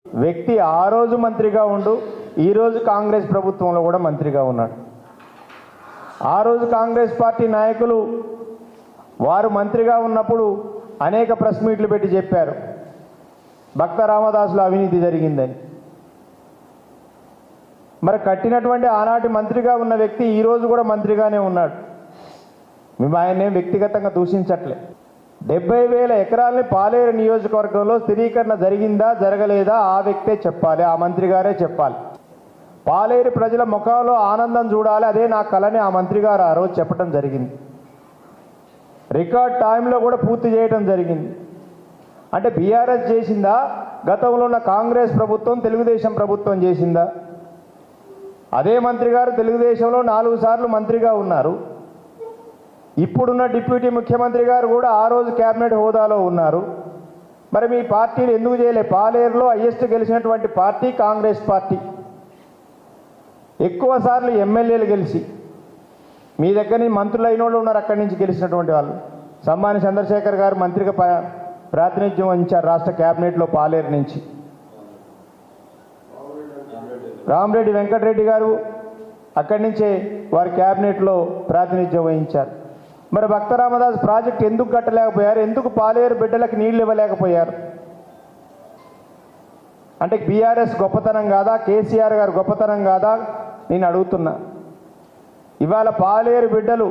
వ్యక్తి ఆ రోజు మంత్రిగా ఉండు ఈ రోజు కాంగ్రెస్ ప్రభుత్వంలో కూడా మంత్రిగా ఉన్నాడు. ఆ రోజు కాంగ్రెస్ పార్టీ నాయకులు వారు మంత్రిగా ఉన్నప్పుడు అనేక ప్రెస్ మీట్లు పెట్టి చెప్పారు భక్త రామదాసులో అవినీతి జరిగిందని. మరి కట్టినటువంటి ఆనాటి మంత్రిగా ఉన్న వ్యక్తి ఈ రోజు కూడా మంత్రిగానే ఉన్నాడు. మేము ఆయన్నేం వ్యక్తిగతంగా దూషించట్లే. 70,000 ఎకరాలని పాలేరు నియోజకవర్గంలో స్థిరీకరణ జరిగిందా జరగలేదా ఆ వ్యక్తే చెప్పాలి, ఆ మంత్రి గారే చెప్పాలి. పాలేరు ప్రజల ముఖంలో ఆనందం చూడాలి, అదే నా కలని ఆ మంత్రి గారు ఆ రోజు చెప్పడం జరిగింది. రికార్డ్ టైంలో కూడా పూర్తి చేయడం జరిగింది. అంటే బీఆర్ఎస్ చేసిందా, గతంలో ఉన్న కాంగ్రెస్ ప్రభుత్వం తెలుగుదేశం ప్రభుత్వం చేసిందా? అదే మంత్రి గారు తెలుగుదేశంలో 4 సార్లు మంత్రిగా ఉన్నారు. ఇప్పుడున్న డిప్యూటీ ముఖ్యమంత్రి గారు కూడా ఆ రోజు కేబినెట్ హోదాలో ఉన్నారు. మరి మీ పార్టీలు ఎందుకు చేయలే? పాలేరులో హైయెస్ట్ గెలిచినటువంటి పార్టీ కాంగ్రెస్ పార్టీ. ఎక్కువ సార్లు ఎమ్మెల్యేలు గెలిచి మీ దగ్గర నుంచి మంత్రులు అయిన వాళ్ళు ఉన్నారు, అక్కడి నుంచి గెలిచినటువంటి వాళ్ళు. సమ్మాని చంద్రశేఖర్ గారు మంత్రిగా ప్రాతినిధ్యం వహించారు రాష్ట్ర కేబినెట్లో పాలేరు నుంచి. రామరెడ్డి వెంకటరెడ్డి గారు అక్కడి నుంచే వారి కేబినెట్లో ప్రాతినిధ్యం వహించారు. మరి భక్త రామదాస్ ప్రాజెక్టు ఎందుకు కట్టలేకపోయారు? ఎందుకు పాలేరు బిడ్డలకు నీళ్లు ఇవ్వలేకపోయారు? అంటే బీఆర్ఎస్ గొప్పతనం కాదా, కేసీఆర్ గారు గొప్పతనం కాదా నేను అడుగుతున్నా. ఇవాళ పాలేరు బిడ్డలు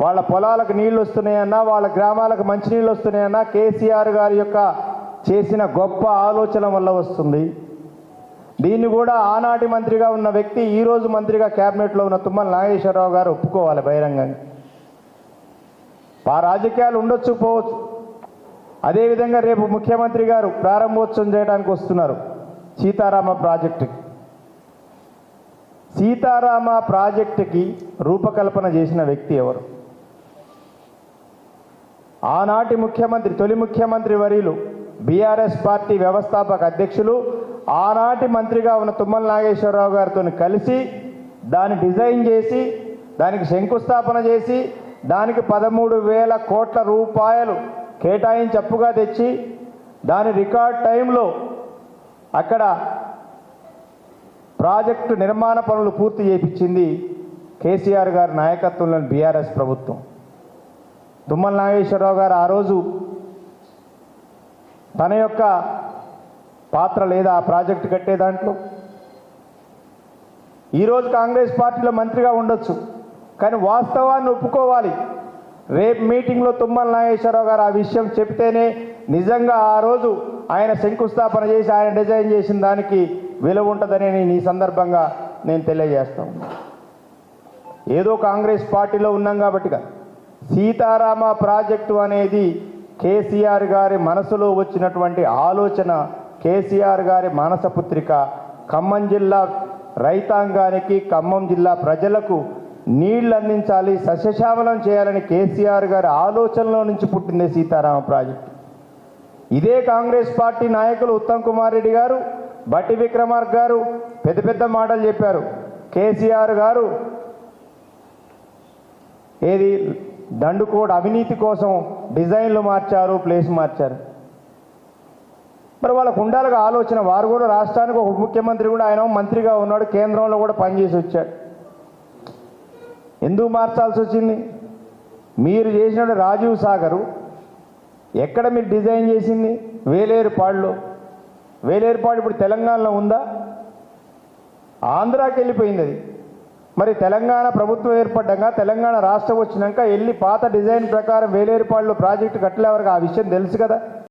వాళ్ళ పొలాలకు నీళ్లు వస్తున్నాయన్నా, వాళ్ళ గ్రామాలకు మంచినీళ్ళు వస్తున్నాయన్నా కేసీఆర్ గారి యొక్క చేసిన గొప్ప ఆలోచన వల్ల వస్తుంది. దీన్ని కూడా ఆనాటి మంత్రిగా ఉన్న వ్యక్తి ఈరోజు మంత్రిగా కేబినెట్లో ఉన్న తుమ్మల నాగేశ్వరరావు గారు ఒప్పుకోవాలి బహిరంగంగా. ఆ రాజకీయాలు ఉండొచ్చు పోవచ్చు. అదేవిధంగా రేపు ముఖ్యమంత్రి గారు ప్రారంభోత్సవం చేయడానికి వస్తున్నారు సీతారామ ప్రాజెక్టుకి. సీతారామ ప్రాజెక్టుకి రూపకల్పన చేసిన వ్యక్తి ఎవరు? ఆనాటి ముఖ్యమంత్రి, తొలి ముఖ్యమంత్రి వర్యులు, బీఆర్ఎస్ పార్టీ వ్యవస్థాపక అధ్యక్షులు, ఆనాటి మంత్రిగా ఉన్న తుమ్మల నాగేశ్వరరావు గారితో కలిసి దాన్ని డిజైన్ చేసి దానికి శంకుస్థాపన చేసి దానికి 13,000 కోట్ల రూపాయలు కేటాయించి అప్పుగా తెచ్చి దాని రికార్డ్ టైంలో అక్కడ ప్రాజెక్టు నిర్మాణ పనులు పూర్తి చేయించింది కేసీఆర్ గారి నాయకత్వంలోని బీఆర్ఎస్ ప్రభుత్వం. తుమ్మల నాగేశ్వరరావు గారు ఆ రోజు తన యొక్క పాత్ర లేదా ఆ ప్రాజెక్టు కట్టే దాంట్లో? ఈరోజు కాంగ్రెస్ పార్టీలో మంత్రిగా ఉండొచ్చు, కానీ వాస్తవాన్ని ఒప్పుకోవాలి. రేపు మీటింగ్లో తుమ్మల నాగేశ్వరరావు గారు ఆ విషయం చెప్తేనే నిజంగా ఆ రోజు ఆయన శంకుస్థాపన చేసి ఆయన డిజైన్ చేసిన దానికి విలువ ఉంటుందని నేను ఈ సందర్భంగా నేను తెలియజేస్తాను. ఏదో కాంగ్రెస్ పార్టీలో ఉన్నాం కాబట్టిగా సీతారామ ప్రాజెక్టు అనేది కేసీఆర్ గారి మనసులో వచ్చినటువంటి ఆలోచన, కేసీఆర్ గారి మానసపుత్రిక. ఖమ్మం జిల్లా రైతాంగానికి, ఖమ్మం జిల్లా ప్రజలకు నీళ్లు అందించాలి, సస్యశ్యామలం చేయాలని కేసీఆర్ గారి ఆలోచనలో నుంచి పుట్టిందే సీతారామ ప్రాజెక్టు. ఇదే కాంగ్రెస్ పార్టీ నాయకులు ఉత్తమ్ కుమార్ రెడ్డి గారు, బట్టి విక్రమార్క గారు పెద్ద పెద్ద మాటలు చెప్పారు. కేసీఆర్ గారు ఏది దండుకోడ్ అవినీతి కోసం డిజైన్లు మార్చారు, ప్లేస్ మార్చారు. మరి వాళ్ళకు ఉండాలిగా ఆలోచన. వారు కూడా రాష్ట్రానికి ఒక ముఖ్యమంత్రి కూడా, ఆయన మంత్రిగా ఉన్నాడు, కేంద్రంలో కూడా పనిచేసి వచ్చాడు. ఎందుకు మార్చాల్సి వచ్చింది? మీరు చేసిన రాజీవ్ సాగరు ఎక్కడ మీరు డిజైన్ చేసింది? వేలేరుపాడులో. వేలేరుపాడు ఇప్పుడు తెలంగాణలో ఉందా? ఆంధ్రాకి వెళ్ళిపోయింది అది. మరి తెలంగాణ ప్రభుత్వం ఏర్పడ్డాక, తెలంగాణ రాష్ట్రం వచ్చినాక వెళ్ళి పాత డిజైన్ ప్రకారం వేలేరుపాడులో ప్రాజెక్టు కట్టలేవరకు ఆ విషయం తెలుసు కదా.